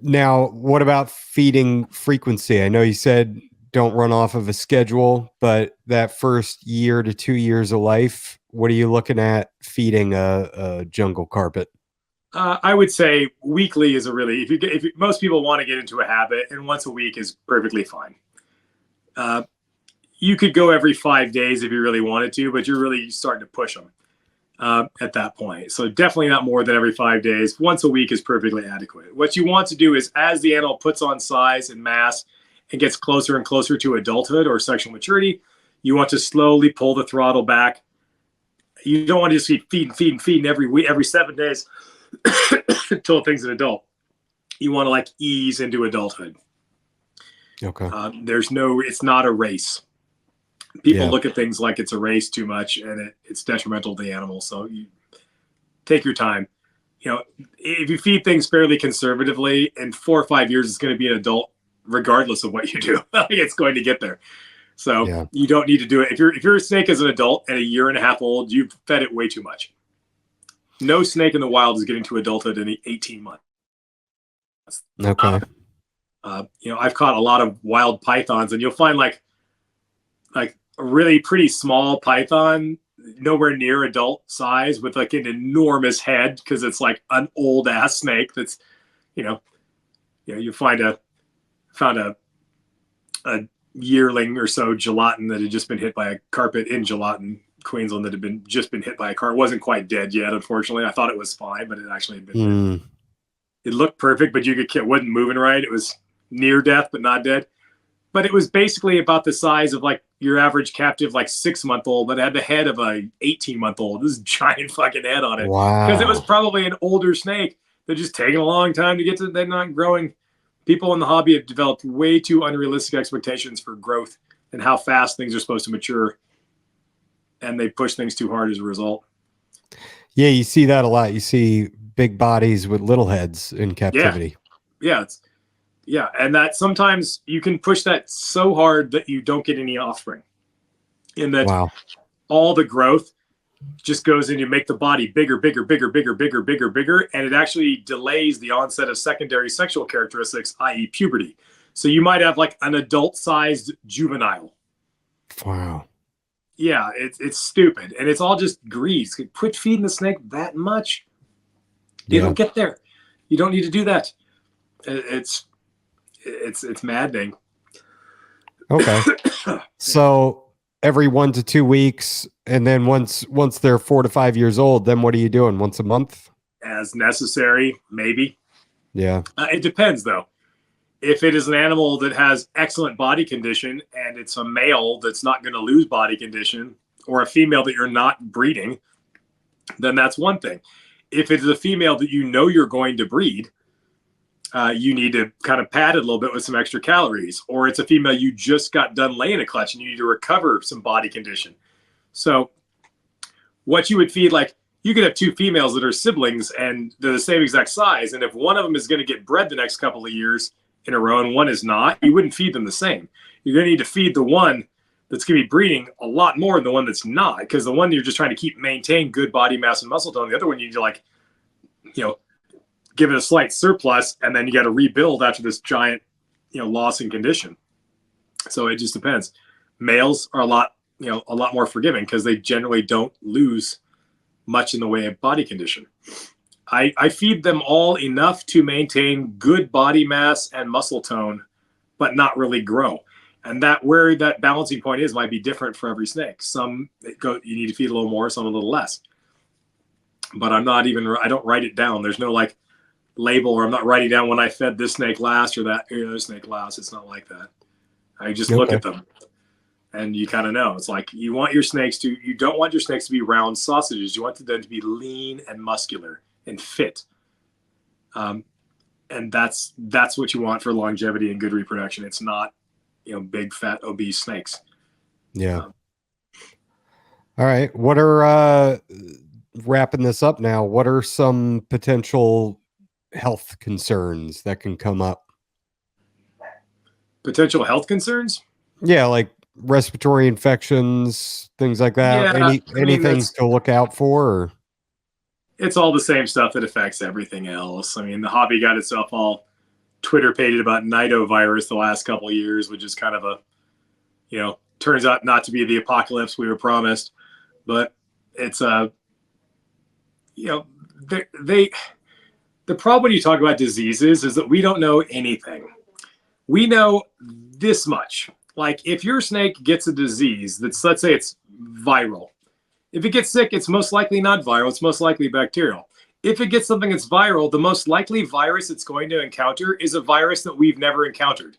Now, what about feeding frequency? I know you said don't run off of a schedule, but that first year to 2 years of life, what are you looking at feeding a jungle carpet? I would say weekly is a really, most people want to get into a habit, and once a week is perfectly fine. You could go every 5 days if you really wanted to, but you're really starting to push them at that point. So definitely not more than every 5 days. Once a week is perfectly adequate. What you want to do is, as the animal puts on size and mass and gets closer and closer to adulthood or sexual maturity, you want to slowly pull the throttle back. You don't want to just keep feeding every week, every 7 days until thing's an adult. You want to like ease into adulthood. Okay. It's not a race. People look at things like it's a race too much, and it's detrimental to the animal. So you take your time. You know, if you feed things fairly conservatively, in 4 or 5 years, it's going to be an adult, regardless of what you do. It's going to get there. So you don't need to do it. If your snake is an adult and a year and a half old, you've fed it way too much. No snake in the wild is getting to adulthood in 18 months. Okay. I've caught a lot of wild pythons, and you'll find like a really pretty small python, nowhere near adult size, with like an enormous head, because it's like an old ass snake. That's, you found a yearling or so gelatin that had just been hit by a carpet in Gelatin, Queensland, that had just been hit by a car. It wasn't quite dead yet, unfortunately. I thought it was fine, but it actually had been dead. It looked perfect, but it wasn't moving right. It was near death, but not dead. But it was basically about the size of like your average captive, like 6-month-old, but it had the head of a 18-month-old. This giant fucking head on it. Wow. Because it was probably an older snake that just taking a long time to get to. They're not growing. People in the hobby have developed way too unrealistic expectations for growth and how fast things are supposed to mature, and they push things too hard as a result. Yeah, you see that a lot. You see big bodies with little heads in captivity. Yeah, and that sometimes you can push that so hard that you don't get any offspring. In that all the growth just goes in, you make the body bigger, and it actually delays the onset of secondary sexual characteristics, i.e. puberty. So you might have like an adult-sized juvenile. Wow. Yeah, it's stupid, and it's all just greed. Quit feeding the snake that much. It'll get there. You don't need to do that. It's maddening. Okay. So every 1 to 2 weeks, and then once they're 4 to 5 years old, then what are you doing? Once a month? As necessary, maybe. Yeah. It depends, though. If it is an animal that has excellent body condition and it's a male that's not going to lose body condition, or a female that you're not breeding, then that's one thing. If it is a female that you know you're going to breed, you need to kind of pad it a little bit with some extra calories. Or it's a female you just got done laying a clutch and you need to recover some body condition. So what you would feed, like you could have 2 females that are siblings and they're the same exact size. And if one of them is going to get bred the next couple of years in a row and one is not, you wouldn't feed them the same. You're going to need to feed the one that's going to be breeding a lot more than the one that's not, because the one you're just trying to maintain good body mass and muscle tone. The other one you need to give it a slight surplus, and then you got to rebuild after this giant, loss in condition. So it just depends. Males are a lot more forgiving because they generally don't lose much in the way of body condition. I feed them all enough to maintain good body mass and muscle tone, but not really grow. And where that balancing point is might be different for every snake. Some you need to feed a little more, some a little less. But I don't write it down. There's no like label, or I'm not writing down when I fed this snake last or that other snake last. It's not like that. I just look at them, and you kind of know. It's like you don't want your snakes to be round sausages. You want them to be lean and muscular and fit. And that's what you want for longevity and good reproduction. It's not, big, fat, obese snakes. Yeah. All right. What are, wrapping this up now, what are some potential health concerns that can come up? Potential health concerns? Yeah, like respiratory infections, things like that. Yeah, anything to look out for? Or? It's all the same stuff that affects everything else. I mean, the hobby got itself all Twitter-pated about nidovirus the last couple of years, which is kind of turns out not to be the apocalypse we were promised. But it's the problem when you talk about diseases is that we don't know anything. We know this much. Like if your snake gets a disease that's, let's say it's viral. If it gets sick, it's most likely not viral. It's most likely bacterial. If it gets something that's viral, the most likely virus it's going to encounter is a virus that we've never encountered.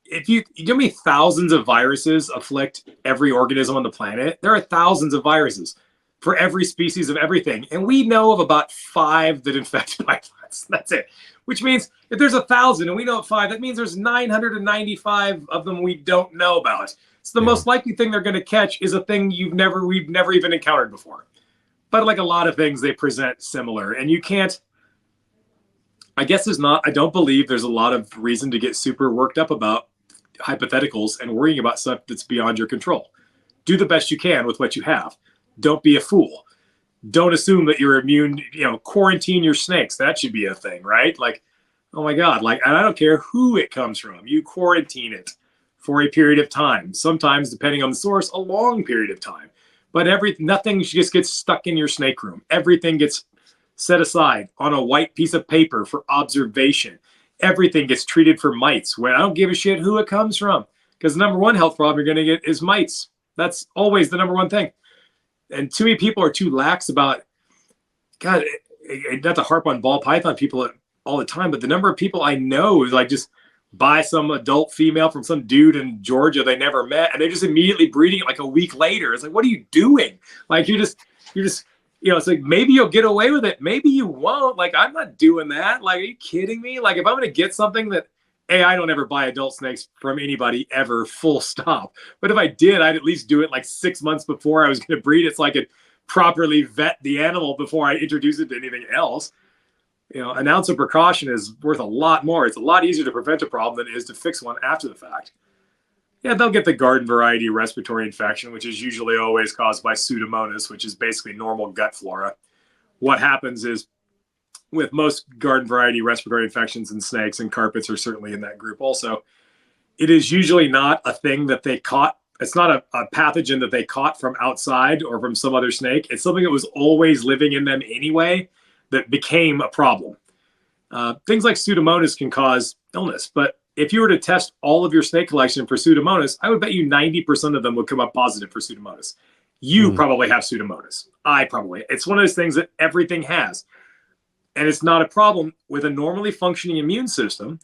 If you know me, thousands of viruses afflict every organism on the planet. There are thousands of viruses for every species of everything. And we know of about 5 that infect pythons. That's it. Which means if there's 1,000 and we know of 5, that means there's 995 of them we don't know about. So the most likely thing they're going to catch is a thing we've never even encountered before. But like a lot of things, they present similar. And you can't, I guess I don't believe there's a lot of reason to get super worked up about hypotheticals and worrying about stuff that's beyond your control. Do the best you can with what you have. Don't be a fool. Don't assume that you're immune, quarantine your snakes. That should be a thing, right? Like, oh my God, like, and I don't care who it comes from. You quarantine it for a period of time. Sometimes, depending on the source, a long period of time. But nothing just gets stuck in your snake room. Everything gets set aside on a white piece of paper for observation. Everything gets treated for mites, where I don't give a shit who it comes from. Because the number one health problem you're going to get is mites. That's always the number one thing. And too many people are too lax about, God, not to harp on ball python people all the time, but the number of people I know is like just buy some adult female from some dude in Georgia they never met, and they're just immediately breeding it like a week later. It's like, what are you doing? Like you're just, it's like, maybe you'll get away with it. Maybe you won't. Like, I'm not doing that. Like, are you kidding me? Like, if I'm going to get something that, I don't ever buy adult snakes from anybody ever, full stop. But if I did, I'd at least do it like 6 months before I was going to breed it so I could properly vet the animal before I introduce it to anything else. An ounce of precaution is worth a lot more. It's a lot easier to prevent a problem than it is to fix one after the fact. Yeah, they'll get the garden variety respiratory infection, which is usually always caused by Pseudomonas, which is basically normal gut flora. What happens is, with most garden variety respiratory infections in snakes, and carpets are certainly in that group also, it is usually not a thing that they caught. It's not a pathogen that they caught from outside or from some other snake. It's something that was always living in them anyway that became a problem. Things like Pseudomonas can cause illness, but if you were to test all of your snake collection for Pseudomonas, I would bet you 90% of them would come up positive for Pseudomonas. You probably have Pseudomonas. It's one of those things that everything has. And it's not a problem with a normally functioning immune system.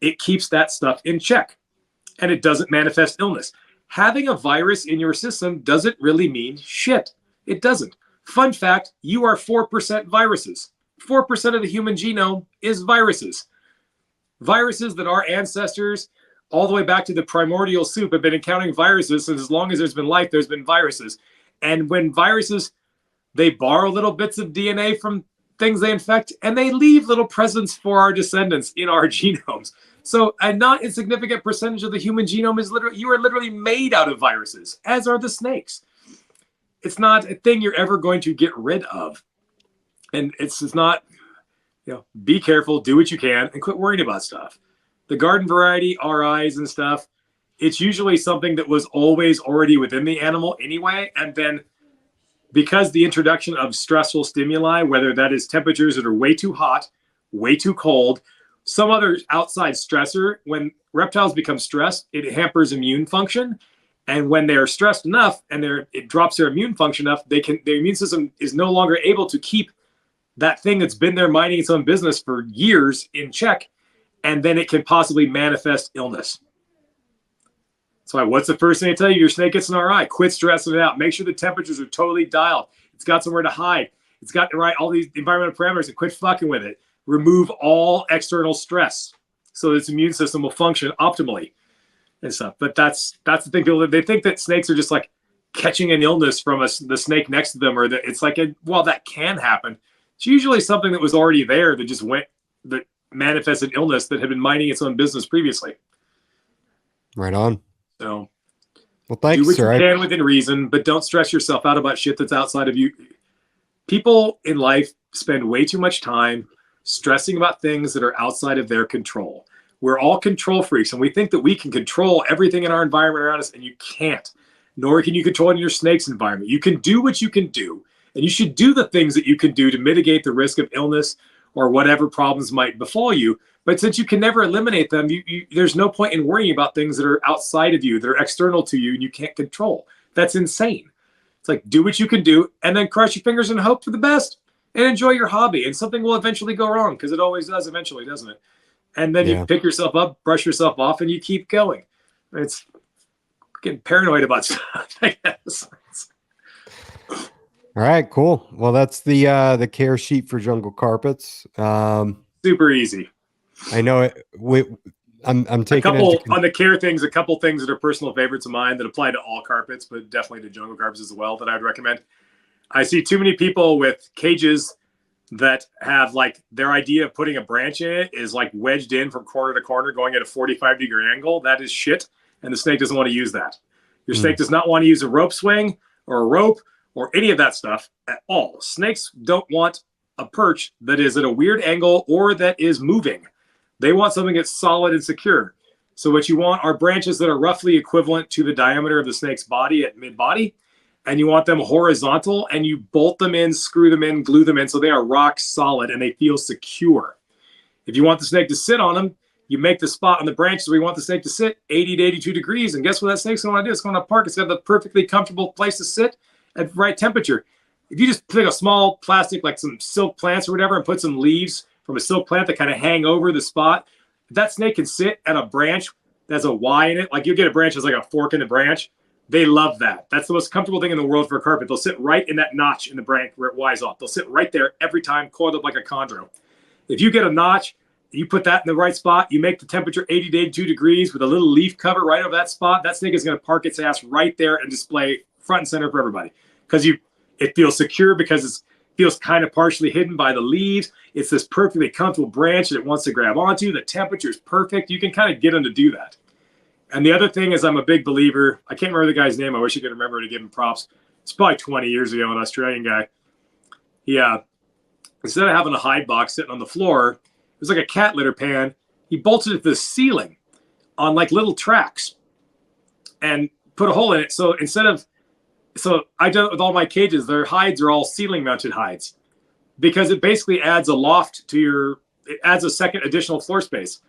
It keeps that stuff in check and it doesn't manifest illness. Having a virus in your system doesn't really mean shit. It doesn't. Fun fact, you are 4% viruses. 4% of the human genome is viruses. Viruses that our ancestors, all the way back to the primordial soup, have been encountering viruses since as long as there's been life, there's been viruses. And when viruses, they borrow little bits of DNA from things they infect, and they leave little presents for our descendants in our genomes. So a not insignificant percentage of the human genome is you are literally made out of viruses, as are the snakes. It's not a thing you're ever going to get rid of. And it's not, be careful, do what you can, and quit worrying about stuff. The garden variety RIs and stuff, it's usually something that was always already within the animal anyway. And then because the introduction of stressful stimuli, whether that is temperatures that are way too hot, way too cold, some other outside stressor, when reptiles become stressed, it hampers immune function. And when they're stressed enough and it drops their immune function enough, their immune system is no longer able to keep that thing that's been there minding its own business for years in check. And then it can possibly manifest illness. So what's the first thing I tell you? Your snake gets an RI. Quit stressing it out. Make sure the temperatures are totally dialed. It's got somewhere to hide. It's got all these environmental parameters, and quit fucking with it. Remove all external stress so its immune system will function optimally and stuff. But that's the thing. People, they think that snakes are just like catching an illness from the snake next to them, or that it's like, that can happen. It's usually something that was already there that manifested illness that had been minding its own business previously. Right on. So, well, thanks, do what sir. you can within reason, but don't stress yourself out about shit that's outside of you. People in life spend way too much time stressing about things that are outside of their control. We're all control freaks, and we think that we can control everything in our environment around us, and you can't. Nor can you control in your snake's environment. You can do what you can do, and you should do the things that you can do to mitigate the risk of illness or whatever problems might befall you. But since you can never eliminate them, there's no point in worrying about things that are outside of you, that are external to you, and you can't control. That's insane. It's like, do what you can do, and then cross your fingers and hope for the best, and enjoy your hobby. And something will eventually go wrong, because it always does eventually, doesn't it? And then you pick yourself up, brush yourself off, and you keep going. It's getting paranoid about stuff, I guess. All right, cool. Well, that's the care sheet for jungle carpets. Super easy. I know it. I'm taking on the care things, a couple things that are personal favorites of mine that apply to all carpets, but definitely to jungle carpets as well, that I'd recommend. I see too many people with cages that have, like, their idea of putting a branch in it is like wedged in from corner to corner going at a 45-degree angle. That is shit, and the snake doesn't want to use that. Your snake does not want to use a rope swing or a rope or any of that stuff at all. Snakes don't want a perch that is at a weird angle or that is moving. They want something that's solid and secure. So what you want are branches that are roughly equivalent to the diameter of the snake's body at mid-body, and you want them horizontal, and you bolt them in, screw them in, glue them in, so they are rock solid and they feel secure. If you want the snake to sit on them, you make the spot on the branches where you want the snake to sit 80 to 82 degrees, and guess what that snake's going to do? It's going to park. It's got the perfectly comfortable place to sit at the right temperature. If you just take a small plastic, like some silk plants or whatever, and put some leaves from a silk plant that kind of hang over the spot, that snake can sit at a branch that has a Y in it. Like, you'll get a branch that's like a fork in the branch. They love that. That's the most comfortable thing in the world for a carpet. They'll sit right in that notch in the branch where it Y's off. They'll sit right there every time, coiled up like a chondro. If you get a notch, you put that in the right spot, you make the temperature 80 to 82 degrees with a little leaf cover right over that spot, that snake is going to park its ass right there and display front and center for everybody. Because it feels secure, because it feels kind of partially hidden by the leaves. It's this perfectly comfortable branch that it wants to grab onto. The temperature is perfect. You can kind of get them to do that. And the other thing is, I'm a big believer. I can't remember the guy's name. I wish I could remember to give him props. It's probably 20 years ago, an Australian guy. Yeah. Instead of having a hide box sitting on the floor, it was like a cat litter pan. He bolted it to the ceiling on like little tracks and put a hole in it. So I do it with all my cages. Their hides are all ceiling mounted hides, because it basically adds a loft to it adds a second additional floor space.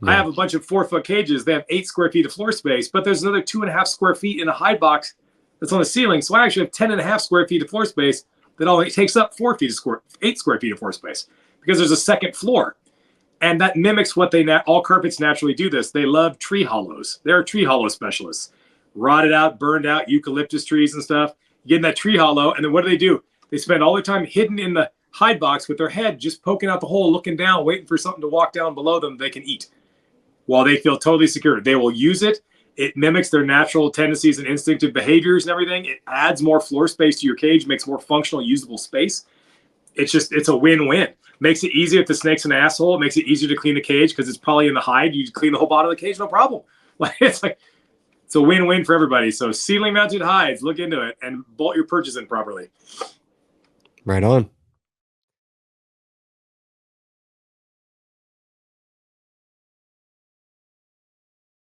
Yeah. I have a bunch of 4-foot cages. They have 8 square feet of floor space, but there's another 2.5 square feet in a hide box that's on the ceiling. So I actually have 10.5 square feet of floor space that only takes up 8 square feet of floor space, because there's a second floor. And that mimics what all carpets naturally do this. They love tree hollows. They're tree hollow specialists. Rotted out, burned out eucalyptus trees and stuff. You get in that tree hollow, and then what do? They spend all their time hidden in the hide box with their head just poking out the hole, looking down, waiting for something to walk down below them they can eat, while they feel totally secure. They will use it. It mimics their natural tendencies and instinctive behaviors and everything. It adds more floor space to your cage, makes more functional, usable space. It's a win-win. Makes it easier if the snake's an asshole. It makes it easier to clean the cage because it's probably in the hide. You clean the whole bottom of the cage, no problem. It's a win-win for everybody. So ceiling mounted hides, look into it and bolt your perches in properly. Right on.